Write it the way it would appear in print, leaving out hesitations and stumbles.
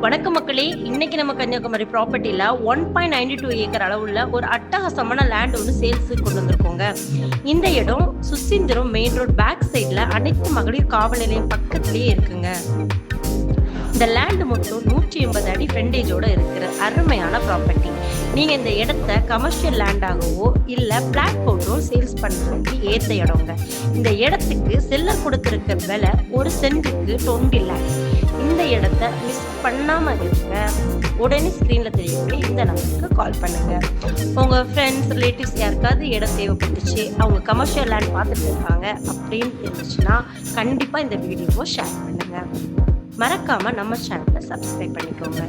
வணக்கம் மக்களே, இன்னைக்கு நம்ம கன்னியாகுமரி ப்ராப்பர்ட்டில 1.92 ஏக்கர் அளவுள்ள ஒரு அட்டகாசமான லேண்ட் ஒன்று சேல்ஸுக்கு கொண்டு வந்திருக்கோங்க. இந்த இடம் சுசீந்திரம் மெயின் ரோட் பேக் சைட்ல அனைத்து மகளிர் காவல் நிலையம் பக்கத்திலேயே இருக்குங்க. இந்த லேண்ட் மொத்தம் 180 அடி ஃப்ரண்டேஜோட இருக்கிற அருமையான ப்ராப்பர்ட்டி. நீங்க இந்த இடத்த கமர்ஷியல் லேண்டாகவோ இல்ல பிளாட் போட்டோ சேல்ஸ் பண்றதுக்கு ஏத்த இடங்க. இந்த இடத்துக்கு செல்லர் கொடுத்திருக்கிற விலை ஒரு சென்ட்டுக்கு 20 லேக்ஸ். இந்த இடத்த மிஸ் பண்ணாம இருக்க உடனே ஸ்கிரீன்ல தெரியக்கூடிய இந்த நம்பருக்கு கால் பண்ணுங்க. உங்க ஃப்ரெண்ட்ஸ் ரிலேட்டிவ்ஸ் யாருக்காவது இடம் தேவைப்பட்டுச்சு, அவங்க கமர்ஷியல் லேண்ட் பார்த்துட்டு இருக்காங்க அப்படின்னு இருந்துச்சுன்னா கண்டிப்பா இந்த வீடியோவை ஷேர் பண்ணுங்க. மறக்காம நம்ம சேனலை சப்ஸ்கிரைப் பண்ணிக்கோங்க.